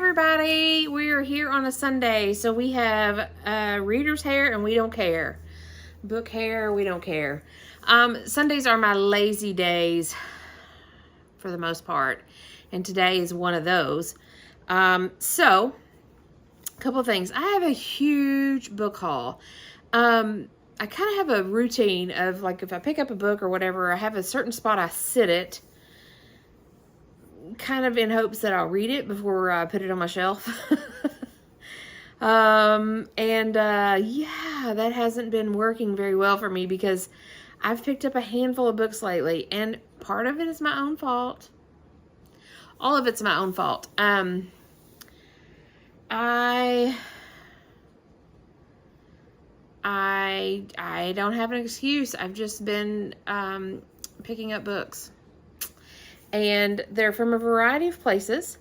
everybody. We are here on a Sunday, so we have reader's hair and we don't care. Book hair, we don't care. Sundays are my lazy days for the most part, and today is one of those. So, a couple of things. I have a huge book haul. I kind of have a routine of, like, if I pick up a book or whatever, I have a certain spot I sit it, kind of in hopes that I'll read it before I put it on my shelf. Yeah, that hasn't been working very well for me because I've picked up a handful of books lately, and part of it is my own fault. All of it's my own fault. I don't have an excuse. I've just been picking up books. And they're from a variety of places.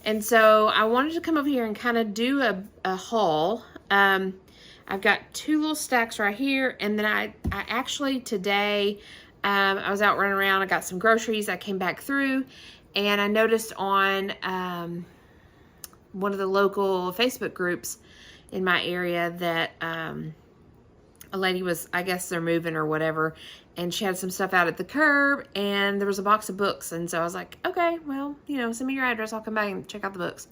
And so I wanted to come over here and kind of do a haul. I've got two little stacks right here. And then I actually today, I was out running around. I got some groceries. I came back through and I noticed on one of the local Facebook groups in my area that a lady was, I guess they're moving or whatever, and she had some stuff out at the curb, and there was a box of books, and so I was like, okay, well, send me your address, I'll come back and check out the books.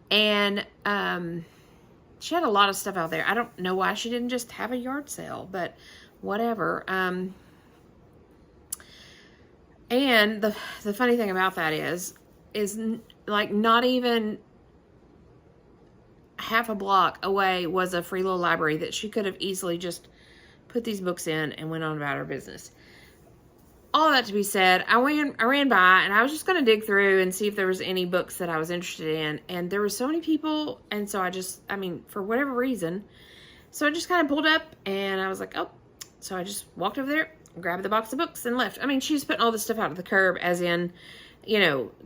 And she had a lot of stuff out there. I don't know why she didn't just have a yard sale, but whatever. And the funny thing about that is like not even half a block away was a free little library that she could have easily just put these books in and went on about her business. All that to be said, I ran by and I was just going to dig through and see if there was any books that I was interested in, and there were so many people, and so for whatever reason, so I just kind of pulled up and I was like, oh, so I just walked over there, grabbed the box of books and left. She's putting all this stuff out at the curb as in,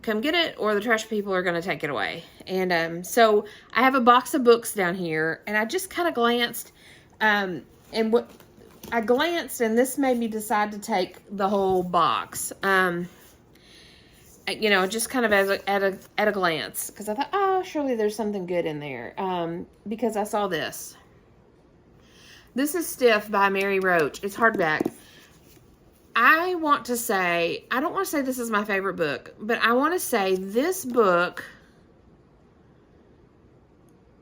come get it or the trash people are going to take it away. And so I have a box of books down here, and I just kind of glanced, and this made me decide to take the whole box. Just kind of at a glance, because I thought, oh, surely there's something good in there. Because I saw this. This is Stiff by Mary Roach. It's hardback. I don't want to say this is my favorite book, but I want to say this book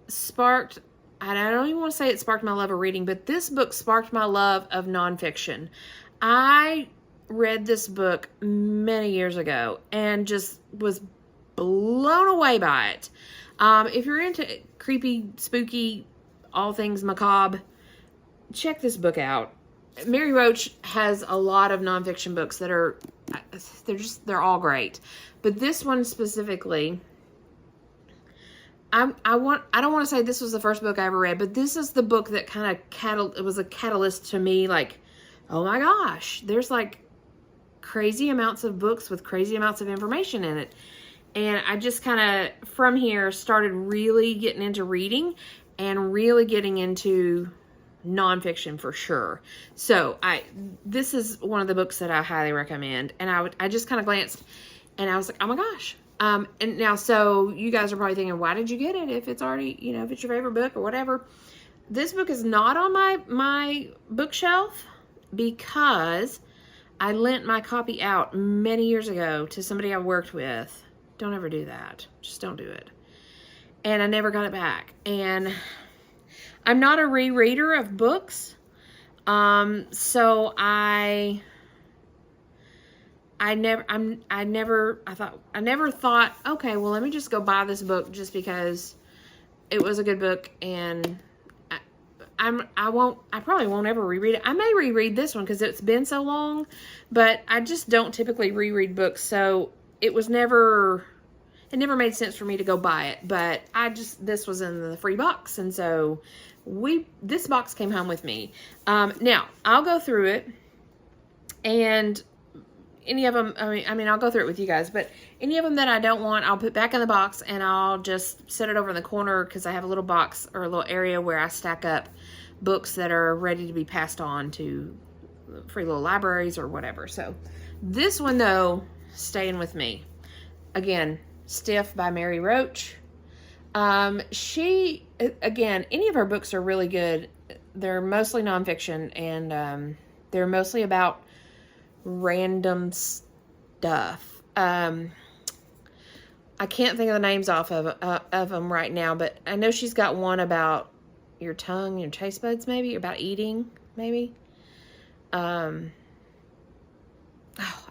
sparked, I don't even want to say it sparked my love of reading, but this book sparked my love of nonfiction. I read this book many years ago and just was blown away by it. If you're into creepy, spooky, all things macabre, check this book out. Mary Roach has a lot of nonfiction books that they're all great. But this one specifically, I don't want to say this was the first book I ever read, but this is the book that it was a catalyst to me, like, oh my gosh, there's like crazy amounts of books with crazy amounts of information in it. And I just kind of, from here, started really getting into reading and really getting into nonfiction for sure. So this is one of the books that I highly recommend. And I just kind of glanced and I was like, oh my gosh. And now, so you guys are probably thinking, why did you get it? If it's already, if it's your favorite book or whatever. This book is not on my bookshelf because I lent my copy out many years ago to somebody I worked with. Don't ever do that. Just don't do it. And I never got it back. And I'm not a rereader of books, so I never thought, okay, well, let me just go buy this book just because it was a good book, and I probably won't ever reread it. I may reread this one because it's been so long, but I just don't typically reread books, so it never made sense for me to go buy it. But this was in the free box, and so this box came home with me. Now I'll go through it, and any of them, I'll go through it with you guys, but any of them that I don't want, I'll put back in the box and I'll just set it over in the corner because I have a little box or a little area where I stack up books that are ready to be passed on to free little libraries or whatever. So This one, though, staying with me. Again, Stiff by Mary Roach. She, again, any of her books are really good. They're mostly nonfiction, and they're mostly about random stuff. I can't think of the names off of them right now, but I know she's got one about your tongue, your taste buds, maybe, about eating, maybe.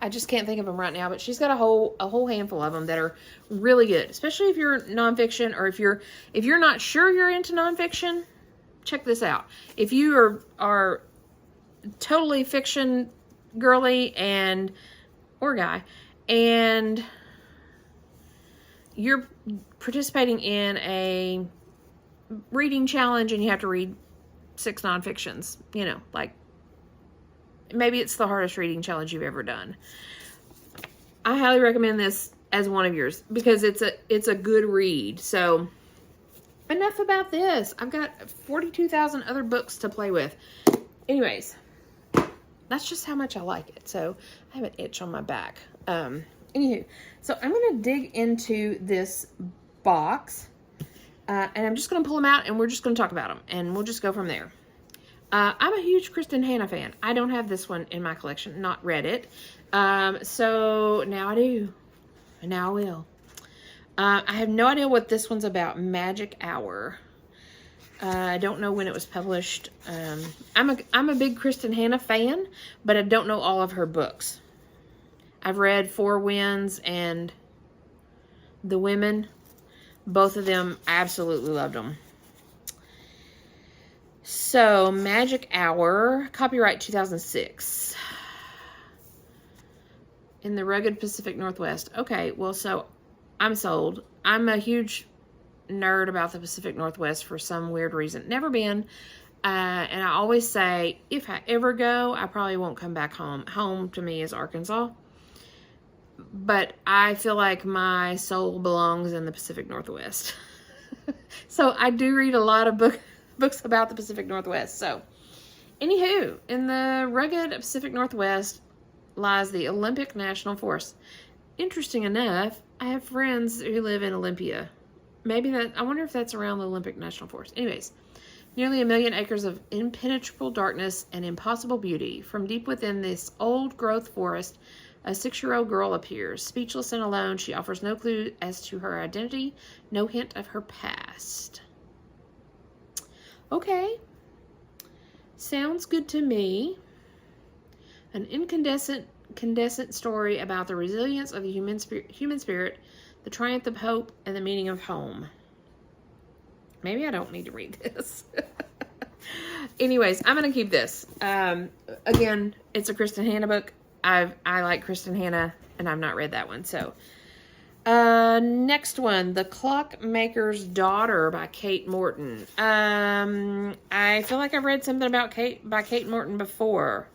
I just can't think of them right now, but she's got a whole handful of them that are really good, especially if you're nonfiction, or if you're not sure you're into nonfiction. Check this out. If you are totally fiction girly or guy, and you're participating in a reading challenge and you have to read 6 nonfictions, like maybe it's the hardest reading challenge you've ever done, I highly recommend this as one of yours, because it's a good read. So enough about this. I've got 42,000 other books to play with. Anyways, that's just how much I like it. So I have an itch on my back. Anywho, so I'm going to dig into this box, and I'm just going to pull them out, and we're just going to talk about them, and we'll just go from there. I'm a huge Kristen Hanna fan. I don't have this one in my collection, not read it. So now I do. Now I will. I have no idea what this one's about. Magic Hour. I don't know when it was published. I'm a big Kristen Hanna fan, but I don't know all of her books. I've read Four Winds and The Women. Both of them, I absolutely loved them. So, Magic Hour, copyright 2006. In the rugged Pacific Northwest. Okay, well, so I'm sold. I'm a huge nerd about the Pacific Northwest for some weird reason. Never been. And I always say, if I ever go, I probably won't come back home. Home to me is Arkansas. But I feel like my soul belongs in the Pacific Northwest. So I do read a lot of books about the Pacific Northwest. So, anywho, in the rugged Pacific Northwest lies the Olympic National Forest. Interesting enough, I have friends who live in Olympia. I wonder if that's around the Olympic National Forest. Anyways, nearly 1 million acres of impenetrable darkness and impossible beauty. From deep within this old-growth forest, a 6-year-old girl appears. Speechless and alone, she offers no clue as to her identity, no hint of her past. Okay. Sounds good to me. An incandescent story about the resilience of the human spirit, the triumph of hope, and the meaning of home. Maybe I don't need to read this. Anyways, I'm going to keep this. Again, it's a Kristen Hanna book. I like Kristen Hanna, and I've not read that one. So, next one, The Clockmaker's Daughter by Kate Morton. I feel like I've read something about Kate Morton before.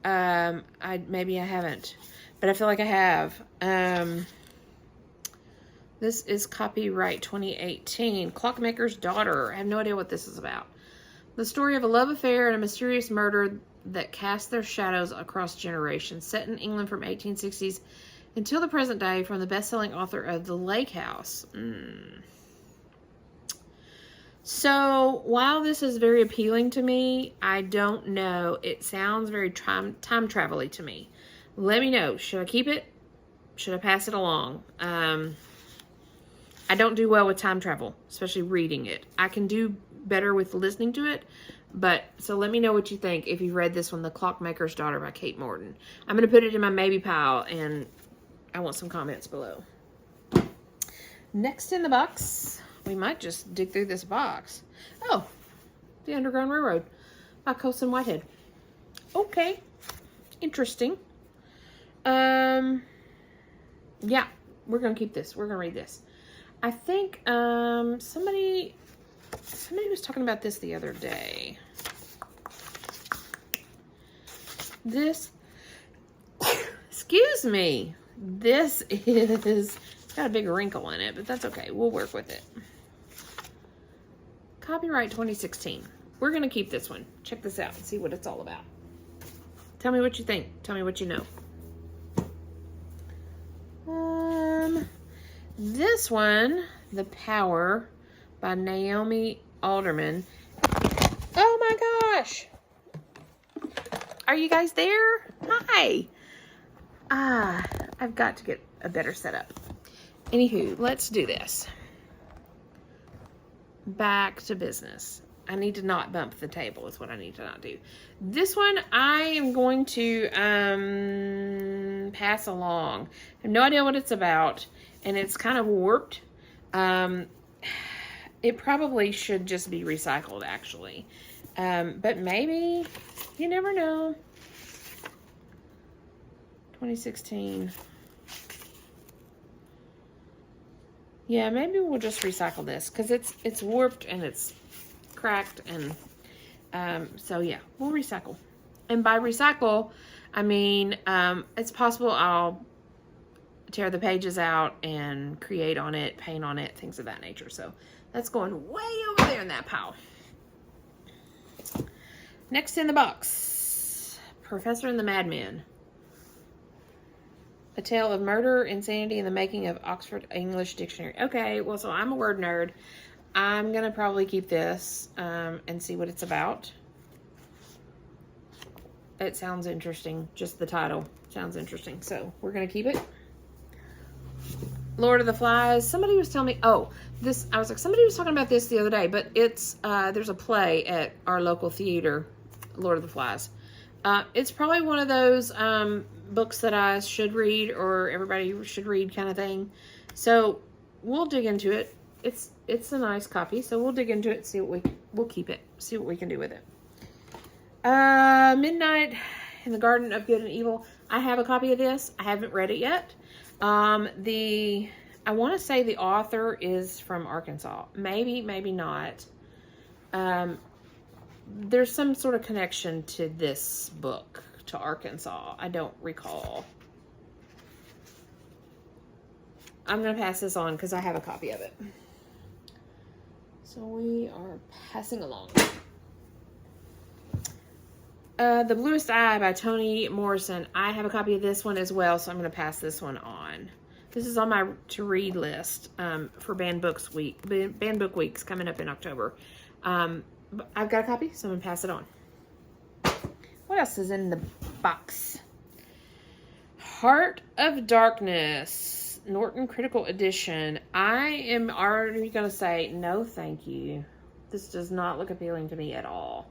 Maybe I haven't, but I feel like I have. This is copyright 2018. Clockmaker's Daughter. I have no idea what this is about. The story of a love affair and a mysterious murder that cast their shadows across generations. Set in England from 1860s until the present day, from the best-selling author of The Lake House. So, while this is very appealing to me, I don't know. It sounds very time travel-y to me. Let me know. Should I keep it? Should I pass it along? I don't do well with time travel, especially reading it. I can do better with listening to it. So let me know what you think if you've read this one, The Clockmaker's Daughter by Kate Morton. I'm going to put it in my maybe pile, and I want some comments below. Next in the box, we might just dig through this box. Oh, The Underground Railroad by Colson Whitehead. Okay, interesting. Yeah, we're going to keep this. We're going to read this. I think somebody was talking about this the other day. This, excuse me, this is got a big wrinkle in it, but that's okay. We'll work with it. Copyright 2016. We're going to keep this one. Check this out and see what it's all about. Tell me what you think. Tell me what you know. This one, The Power by Naomi Alderman. Oh my gosh! Are you guys there? Hi! I've got to get a better setup. Anywho, let's do this. Back to business. I need to not bump the table is what I need to not do. This one I am going to pass along. I have no idea what it's about, and it's kind of warped. It probably should just be recycled, actually. But maybe, you never know. 2016. Yeah, maybe we'll just recycle this because it's warped and it's cracked, and so yeah, we'll recycle. And by recycle, I mean it's possible I'll tear the pages out and create on it, paint on it, things of that nature. So that's going way over there in that pile. Next in the box, Professor and the Madman. A Tale of Murder, Insanity, and the Making of Oxford English Dictionary. Okay, well, so I'm a word nerd. I'm going to probably keep this and see what it's about. It sounds interesting. Just the title sounds interesting. So we're going to keep it. Lord of the Flies. Somebody was telling me, I was like, somebody was talking about this the other day, but it's, there's a play at our local theater, Lord of the Flies. It's probably one of those books that I should read or everybody should read kind of thing. So we'll dig into it. It's a nice copy, so we'll dig into it, we'll keep it, see what we can do with it. Midnight in the Garden of Good and Evil. I have a copy of this. I haven't read it yet. I want to say the author is from Arkansas. Maybe not. There's some sort of connection to this book, to Arkansas. I don't recall. I'm going to pass this on because I have a copy of it. So we are passing along. The Bluest Eye by Toni Morrison. I have a copy of this one as well, so I'm going to pass this one on. This is on my to-read list for Banned Book Weeks coming up in October. I've got a copy, so I'm going to pass it on. What else is in the box? Heart of Darkness, Norton Critical Edition. I am already going to say, no thank you. This does not look appealing to me at all.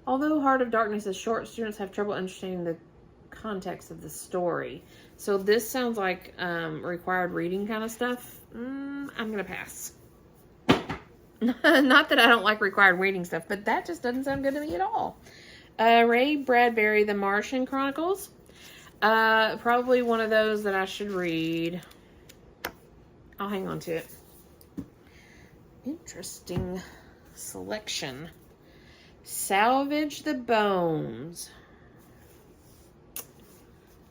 Although Heart of Darkness is short, students have trouble understanding the context of the story. So this sounds like required reading kind of stuff. I'm going to pass. Not that I don't like required reading stuff, but that just doesn't sound good to me at all. Ray Bradbury, The Martian Chronicles. Probably one of those that I should read. I'll hang on to it. Interesting selection. Salvage the Bones.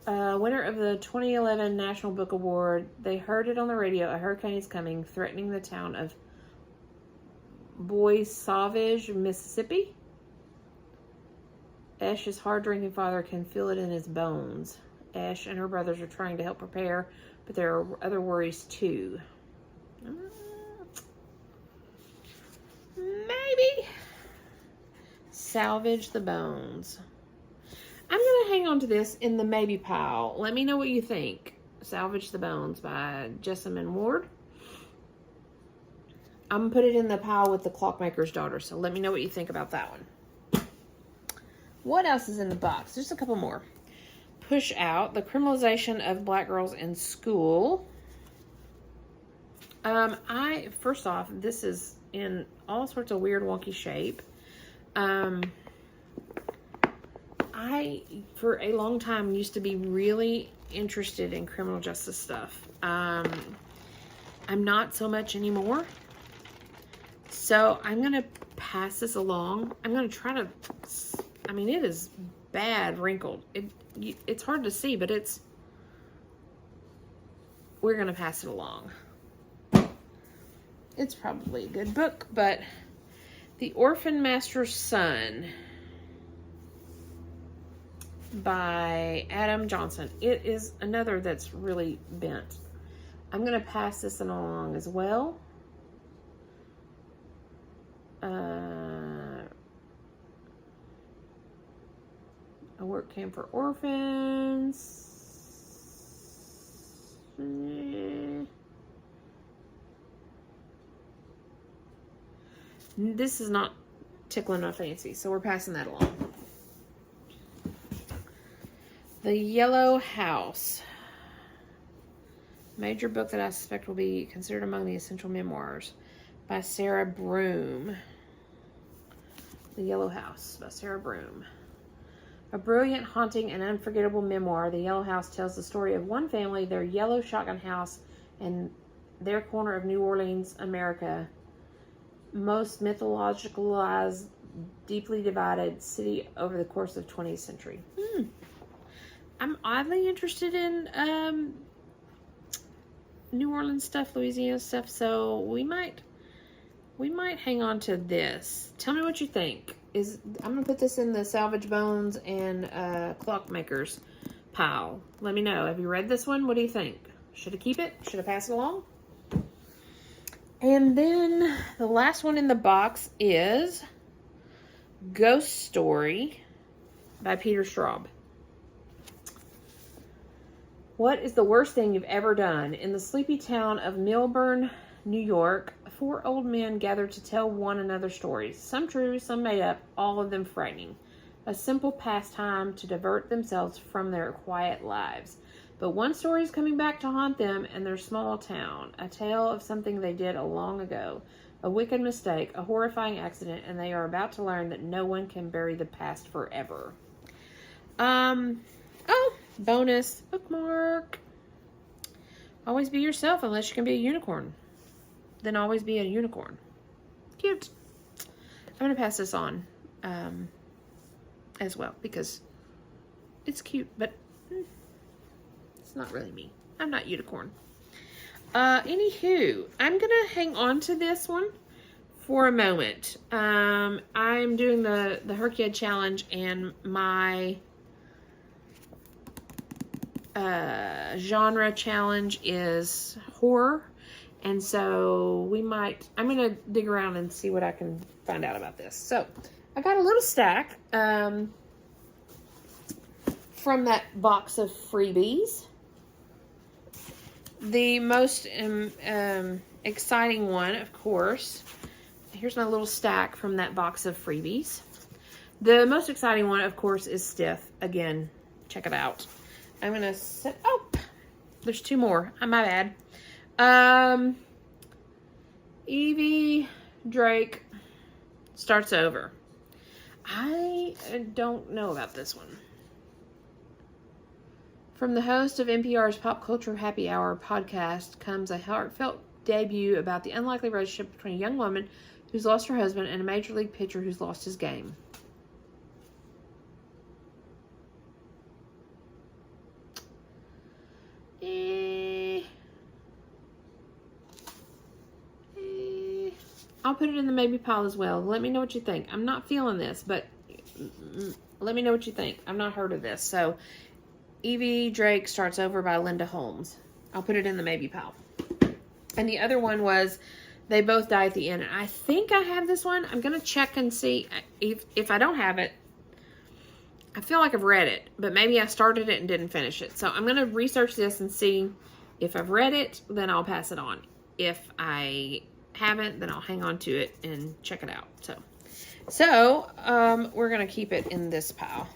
Winner of the 2011 National Book Award. They heard it on the radio. A hurricane is coming, threatening the town of Boy Savage, Mississippi. Ash's hard-drinking father can feel it in his bones. Ash and her brothers are trying to help prepare, but there are other worries too. Maybe. Salvage the Bones. I'm going to hang on to this in the maybe pile. Let me know what you think. Salvage the Bones by Jessamine Ward. I'm going to put it in the pile with The Clockmaker's Daughter, so let me know what you think about that one. What else is in the box? Just a couple more. Push Out, The Criminalization of Black Girls in School. First off, this is in all sorts of weird, wonky shape. I, for a long time, used to be really interested in criminal justice stuff. I'm not so much anymore. So I'm going to pass this along. I'm going to try to, I mean, it is bad wrinkled. It's hard to see, but we're going to pass it along. It's probably a good book, but The Orphan Master's Son. by Adam Johnson. It is another that's really bent. I'm going to pass this one along as well. A work camp for orphans. This is not tickling my fancy, so we're passing that along. The Yellow House. Major book that I suspect will be considered among the essential memoirs by Sarah Broom. The Yellow House by Sarah Broom. A brilliant, haunting, and unforgettable memoir, The Yellow House tells the story of one family, their yellow shotgun house, and their corner of New Orleans, America. Most mythologicalized, deeply divided city over the course of the 20th century. I'm oddly interested in New Orleans stuff, Louisiana stuff, so we might hang on to this. Tell me what you think. I'm gonna put this in the Salvage Bones and Clockmakers pile. Let me know. Have you read this one? What do you think? Should I keep it? Should I pass it along? And then the last one in the box is Ghost Story by Peter Straub. What is the worst thing you've ever done? In the sleepy town of Millburn, New York, 4 old men gathered to tell one another stories. Some true, some made up, all of them frightening. A simple pastime to divert themselves from their quiet lives. But one story is coming back to haunt them and their small town. A tale of something they did a long ago. A wicked mistake, a horrifying accident, and they are about to learn that no one can bury the past forever. Bonus bookmark. Always be yourself unless you can be a unicorn. Then always be a unicorn. Cute. I'm going to pass this on as well because it's cute, but it's not really me. I'm not unicorn. Anywho, I'm going to hang on to this one for a moment. I'm doing the Herkiad challenge, and my genre challenge is horror. And so I'm going to dig around and see what I can find out about this. So I got a little stack from that box of freebies. The most exciting one, of course, here's my little stack from that box of freebies. The most exciting one, of course, is Stiff. Again, check it out. I'm going to set, there's 2 more. My bad. Evie Drake Starts Over. I don't know about this one. From the host of NPR's Pop Culture Happy Hour podcast comes a heartfelt debut about the unlikely relationship between a young woman who's lost her husband and a major league pitcher who's lost his game. I'll put it in the maybe pile as well. Let me know what you think. I'm not feeling this, but let me know what you think. I've not heard of this. So, Evie Drake Starts Over by Linda Holmes. I'll put it in the maybe pile. And the other one was They Both Die at the End. I think I have this one. I'm going to check and see if I don't have it. I feel like I've read it, but maybe I started it and didn't finish it. So I'm going to research this and see if I've read it, then I'll pass it on. If I haven't, then I'll hang on to it and check it out. So we're going to keep it in this pile.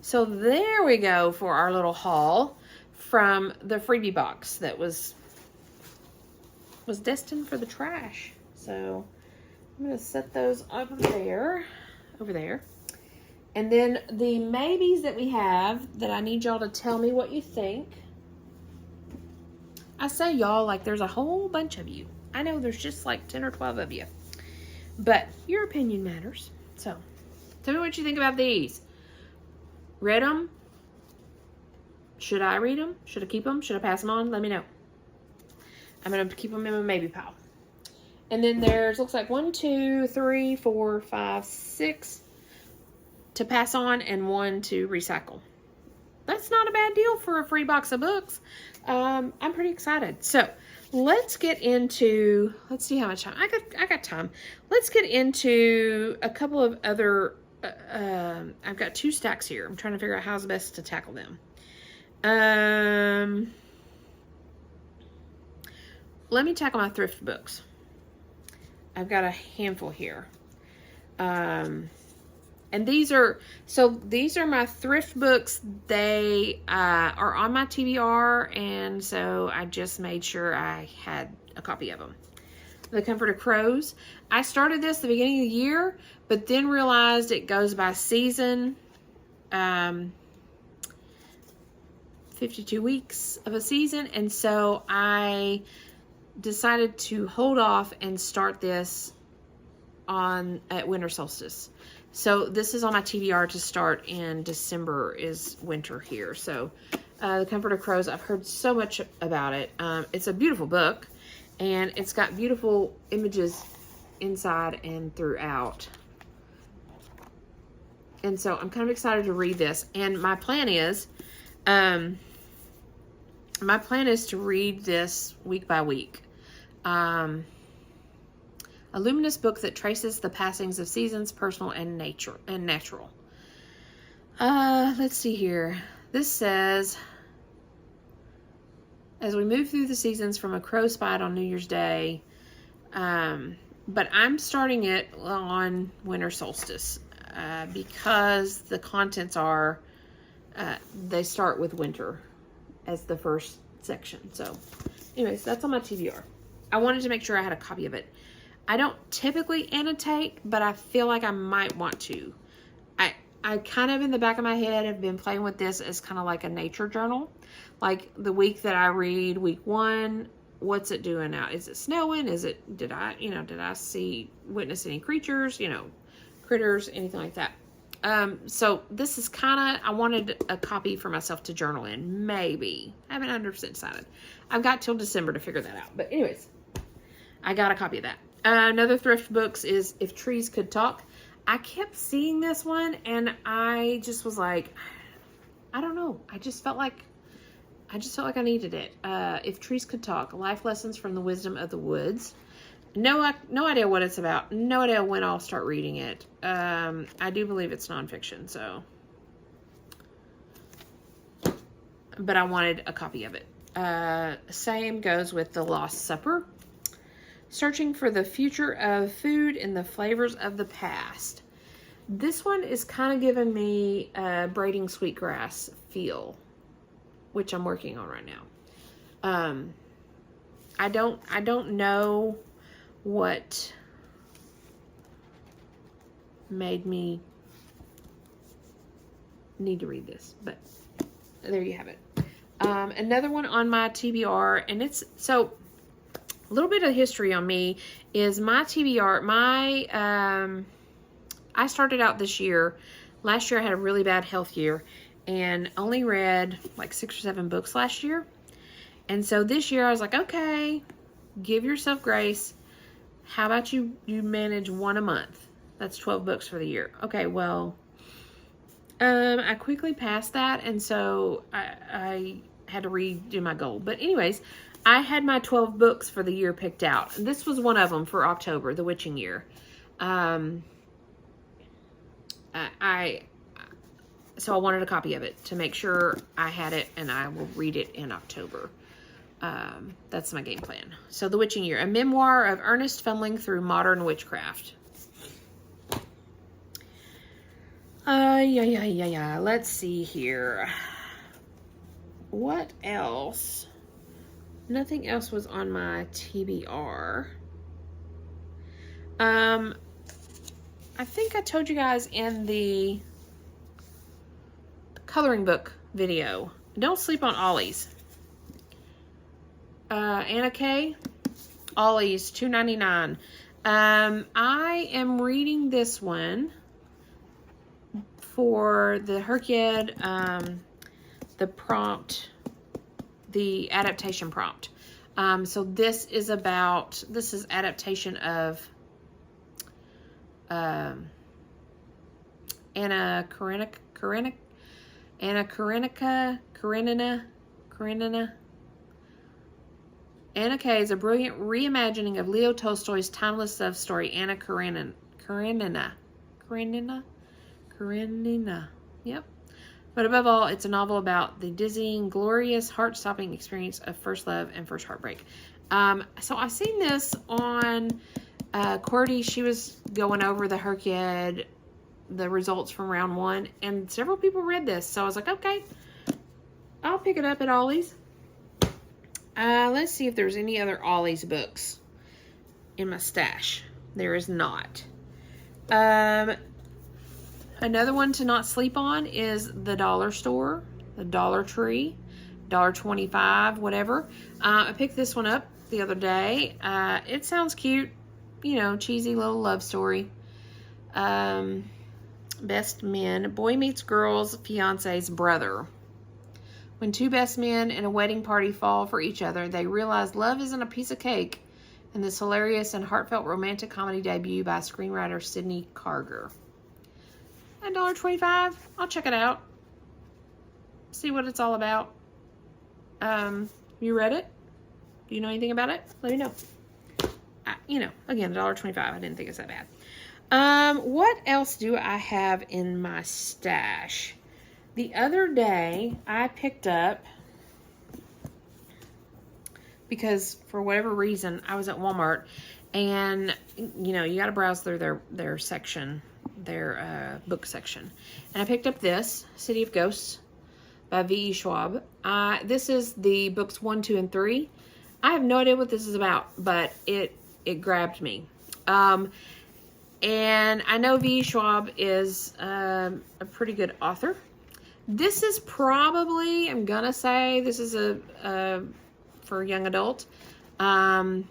So there we go for our little haul from the freebie box that was destined for the trash. So I'm going to set those over there. And then the maybes that we have that I need y'all to tell me what you think. I say y'all like there's a whole bunch of you. I know there's just like 10 or 12 of you. But your opinion matters. So, tell me what you think about these. Read them? Should I read them? Should I keep them? Should I pass them on? Let me know. I'm going to keep them in my maybe pile. And then there's, looks like 1, 2, 3, 4, 5, 6. to pass on and 1 to recycle. That's not a bad deal for a free box of books. I'm pretty excited. So let's get into, let's see how much time. I got time. Let's get into a couple of other, I've got 2 stacks here. I'm trying to figure out how's best to tackle them. Let me tackle my thrift books. I've got a handful here. And these are my thrift books. They are on my TBR, and so I just made sure I had a copy of them. The Comfort of Crows. I started this at the beginning of the year, but then realized it goes by season. 52 weeks of a season, and so I decided to hold off and start this at winter solstice. So this is on my TBR to start in December is winter here. So The Comfort of Crows, I've heard so much about it. It's a beautiful book, and it's got beautiful images inside and throughout. And so I'm kind of excited to read this. And my plan is to read this week by week. A luminous book that traces the passings of seasons, personal and natural. Let's see here. This says, as we move through the seasons from A Crow Spied on New Year's Day, but I'm starting it on winter solstice because the contents are, they start with winter as the first section. So anyways, that's on my TBR. I wanted to make sure I had a copy of it. I don't typically annotate, but I feel like I might want to. I kind of in the back of my head have been playing with this as kind of like a nature journal. Like the week that I read, week 1, what's it doing now? Is it snowing? Did I witness any creatures, critters, anything like that? So this is kind of, I wanted a copy for myself to journal in, maybe. I haven't 100% decided. I've got till December to figure that out. But anyways, I got a copy of that. Another thrift books is If Trees Could Talk. I kept seeing this one, and I just was like, I don't know. I just felt like I needed it. If Trees Could Talk, Life Lessons from the Wisdom of the Woods. No idea what it's about. No idea when I'll start reading it. I do believe it's nonfiction, so. But I wanted a copy of it. Same goes with The Lost Supper. Searching for the Future of Food in the Flavors of the Past. This one is kind of giving me a braiding sweetgrass feel, which I'm working on right now. I don't know what made me need to read this, but there you have it. Another one on my TBR, and it's so. A little bit of history on me is my TBR. I started out this year. Last year I had a really bad health year and only read like 6 or 7 books last year. And so this year I was like, okay, give yourself grace. How about you manage 1 a month? That's 12 books for the year. Okay, well, I quickly passed that, and so I had to redo my goal. But anyways, I had my 12 books for the year picked out. This was one of them for October, the witching year. So I wanted a copy of it to make sure I had it, and I will read it in October. That's my game plan. So The Witching Year, a memoir of earnest fumbling through modern witchcraft. Yeah. Let's see here. What else? Nothing else was on my TBR. I think I told you guys in the coloring book video, don't sleep on Ollie's. Anna Kay, Ollie's, $2.99. I am reading this one for the Herkyed, the prompt, the adaptation prompt. So this is adaptation of Anna Karenina. Anna K is a brilliant reimagining of Leo Tolstoy's timeless love story, Anna Karenina. Yep. But above all, it's a novel about the dizzying, glorious, heart-stopping experience of first love and first heartbreak. So I've seen this on Cordy. She was going over the Herkiad, the results from round 1, and several people read this. So I was like, okay, I'll pick it up at Ollie's. Let's see if there's any other Ollie's books in my stash. There is not. Another one to not sleep on is the dollar store, the Dollar Tree, $1.25, whatever. I picked this one up the other day. It sounds cute, you know, cheesy little love story. Best men, boy meets girl's fiance's brother. When two best men in a wedding party fall for each other, they realize love isn't a piece of cake in this hilarious and heartfelt romantic comedy debut by screenwriter Sydney Carger. $1.25. I'll check it out. See what it's all about. You read it? Do you know anything about it? Let me know. You know, again, $1.25. I didn't think it's that bad. What else do I have in my stash? The other day, I picked up, because for whatever reason, I was at Walmart, and, you know, you got to browse through their section, their book section. And I picked up this, City of Ghosts by V.E. Schwab. This is the books 1, 2, and 3. I have no idea what this is about, but it grabbed me. And I know V.E. Schwab is a pretty good author. This is probably, I'm gonna say, this is for a young adult. But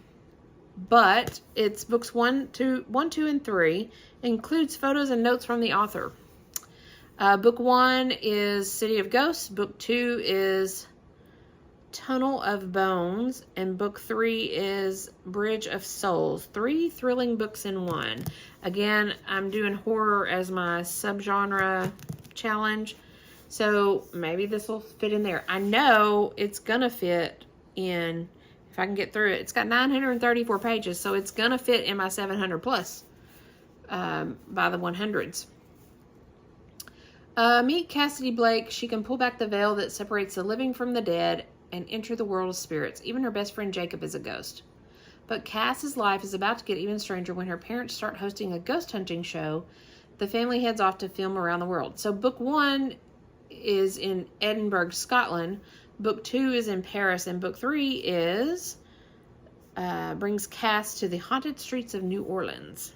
it's books 1, 2, and 3. It includes photos and notes from the author. Book 1 is City of Ghosts. Book 2 is Tunnel of Bones. And book 3 is Bridge of Souls. 3 thrilling books in one. Again, I'm doing horror as my subgenre challenge. So maybe this will fit in there. I know it's going to fit in, if I can get through it. It's got 934 pages, so it's going to fit in my 700 plus by the 100s. Meet Cassidy Blake. She can pull back the veil that separates the living from the dead and enter the world of spirits. Even her best friend Jacob is a ghost. But Cass's life is about to get even stranger when her parents start hosting a ghost hunting show. The family heads off to film around the world. So book 1 is in Edinburgh, Scotland. Book 2 is in Paris, and book 3 is brings Cass to the haunted streets of New Orleans.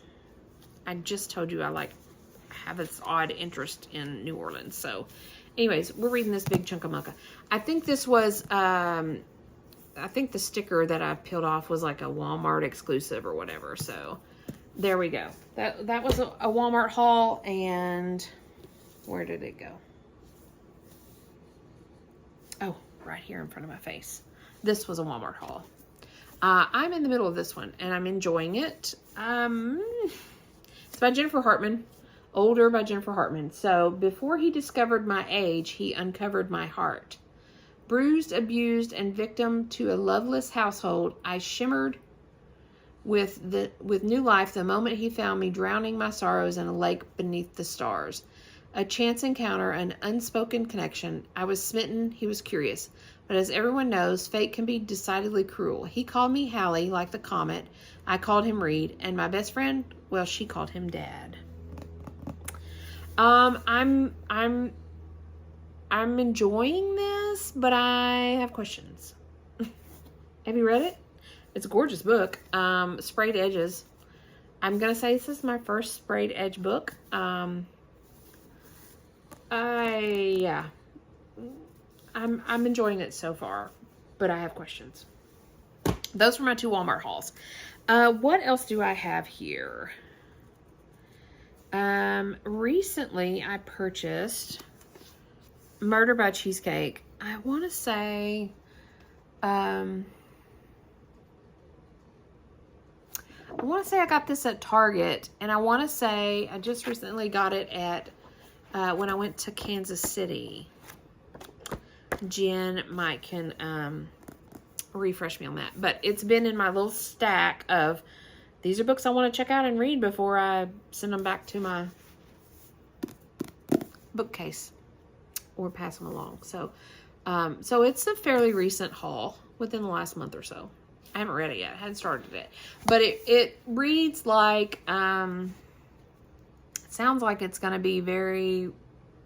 I just told you I have this odd interest in New Orleans. So, anyways, we're reading this big chunk of mucka. I think this was I think the sticker that I peeled off was like a Walmart exclusive or whatever. So, there we go. That was a Walmart haul, and where did it go? Oh, right here in front of my face. This was a Walmart haul. I'm in the middle of this one, and I'm enjoying it. It's by Jennifer Hartman. Older by Jennifer Hartman. So, before he discovered my age, he uncovered my heart. Bruised, abused, and victim to a loveless household, I shimmered with new life the moment he found me drowning my sorrows in a lake beneath the stars. A chance encounter, an unspoken connection. I was smitten, he was curious. But as everyone knows, fate can be decidedly cruel. He called me Hallie, like the comet. I called him Reed. And my best friend, well, she called him Dad. I'm enjoying this, but I have questions. Have you read it? It's a gorgeous book. Sprayed edges. I'm going to say this is my first sprayed edge book. Yeah, I'm enjoying it so far, but I have questions. Those were my 2 Walmart hauls. What else do I have here? Recently I purchased Murder by Cheesecake. I want to say, I got this at Target, and I want to say I just recently got it at when I went to Kansas City. Jen might can refresh me on that. But it's been in my little stack of, these are books I want to check out and read before I send them back to my bookcase or pass them along. So, so it's a fairly recent haul within the last month or so. I haven't read it yet. I hadn't started it. But it reads like, it sounds like it's going to be very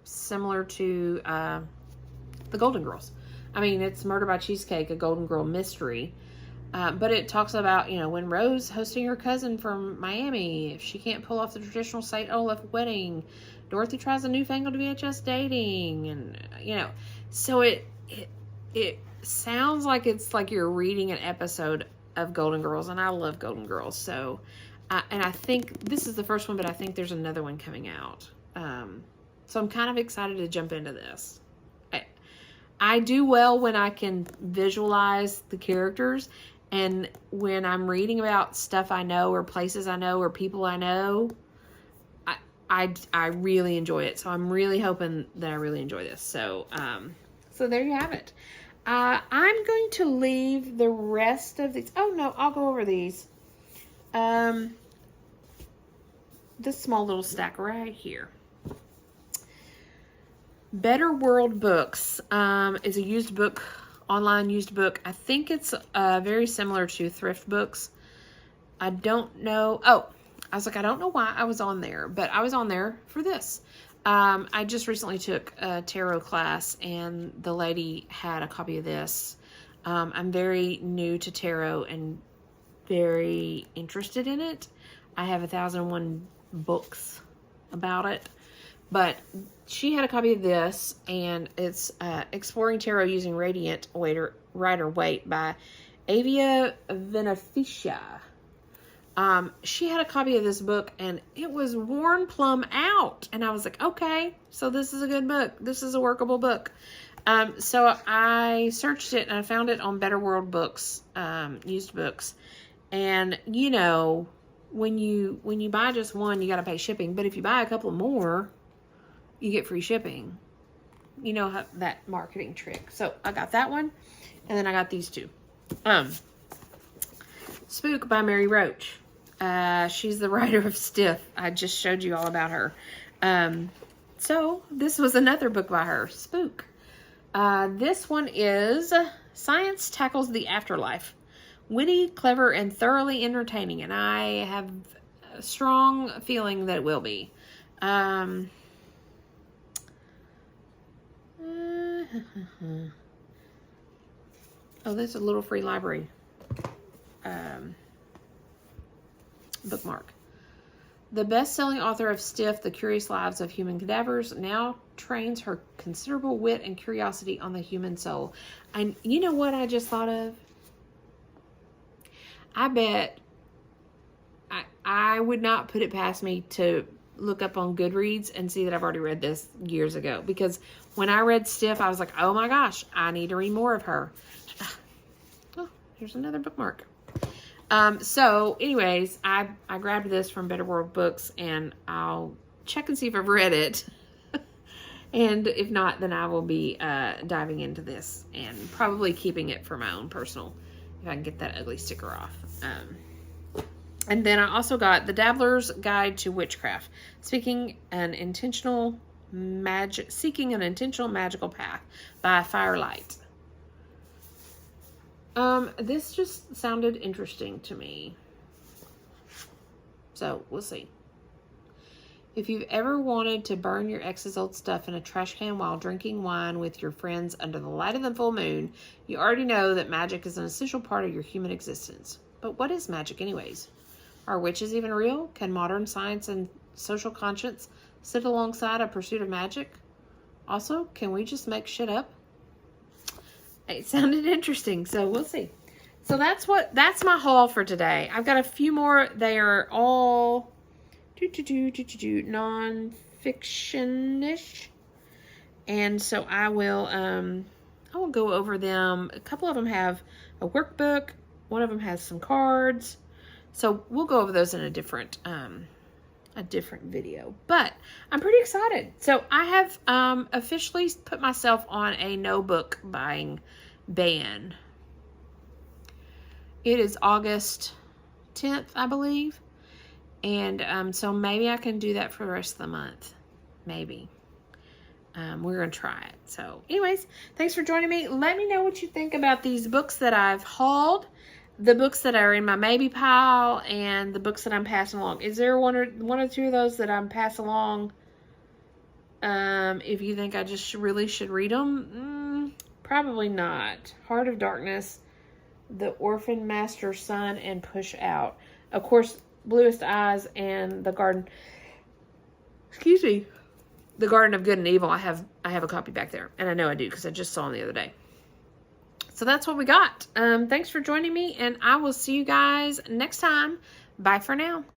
similar to The Golden Girls. I mean, it's Murder by Cheesecake, a Golden Girl mystery. But it talks about, you know, when Rose hosting her cousin from Miami, if she can't pull off the traditional St. Olaf wedding, Dorothy tries a newfangled VHS dating, and, you know, so it sounds like it's like you're reading an episode of Golden Girls, and I love Golden Girls. So, and I think this is the first one, but I think there's another one coming out. So I'm kind of excited to jump into this. I do well when I can visualize the characters, and when I'm reading about stuff I know or places I know or people I know, I really enjoy it. So I'm really hoping that I really enjoy this. So, so there you have it. I'm going to leave the rest of these. Oh no, I'll go over these. This small little stack right here. Better World Books is a used book, online used book. I think it's very similar to Thrift Books. I don't know. Oh, I was like, I don't know why I was on there, but I was on there for this. I just recently took a tarot class, and the lady had a copy of this. I'm very new to tarot and very interested in it. I have 1,001 books about it. But she had a copy of this, and it's Exploring Tarot Using Radiant Rider-Waite by Avia Beneficia. She had a copy of this book, and it was worn plumb out. And I was like, okay, so this is a good book. This is a workable book. So I searched it, and I found it on Better World Books, used books. And, you know, when you buy just one, you got to pay shipping. But if you buy a couple more, you get free shipping. You know how that marketing trick. So I got that one, and then I got these two. Spook by Mary Roach. She's the writer of Stiff. I just showed you all about her. So this was another book by her, Spook. This one is Science Tackles the Afterlife. Witty, clever, and thoroughly entertaining. And I have a strong feeling that it will be. Oh, there's a little free library bookmark. The best-selling author of Stiff, The Curious Lives of Human Cadavers, now trains her considerable wit and curiosity on the human soul. And you know what I just thought of? I bet I would not put it past me to look up on Goodreads and see that I've already read this years ago. Because when I read Stiff, I was like, oh my gosh, I need to read more of her. Oh, here's another bookmark. So anyways, I grabbed this from Better World Books, and I'll check and see if I've read it. And if not, then I will be diving into this and probably keeping it for my own personal, if I can get that ugly sticker off. And then I also got The Dabbler's Guide to Witchcraft, Seeking an Intentional Magical Path by Firelight. This just sounded interesting to me. So, we'll see. If you've ever wanted to burn your ex's old stuff in a trash can while drinking wine with your friends under the light of the full moon, you already know that magic is an essential part of your human existence. But what is magic anyways? Are witches even real? Can modern science and social conscience sit alongside a pursuit of magic? Also, can we just make shit up? It sounded interesting, so we'll see. So that's my haul for today. I've got a few more. They are all non-fiction-ish. And so I will go over them. A couple of them have a workbook. One of them has some cards. So we'll go over those in a different a different video. But I'm pretty excited. So I have officially put myself on a no book buying ban. It is August 10th, I believe. And so maybe I can do that for the rest of the month. Maybe. We're going to try it. So anyways, thanks for joining me. Let me know what you think about these books that I've hauled, the books that are in my maybe pile, and the books that I'm passing along. Is there one or two of those that I'm passing along? If you think I just really should read them, probably not. Heart of Darkness, The Orphan Master's Son, and Push Out. Of course, Bluest Eyes and The Garden. Excuse me. The Garden of Good and Evil, I have a copy back there. And I know I do because I just saw them the other day. So that's what we got. Thanks for joining me, and I will see you guys next time. Bye for now.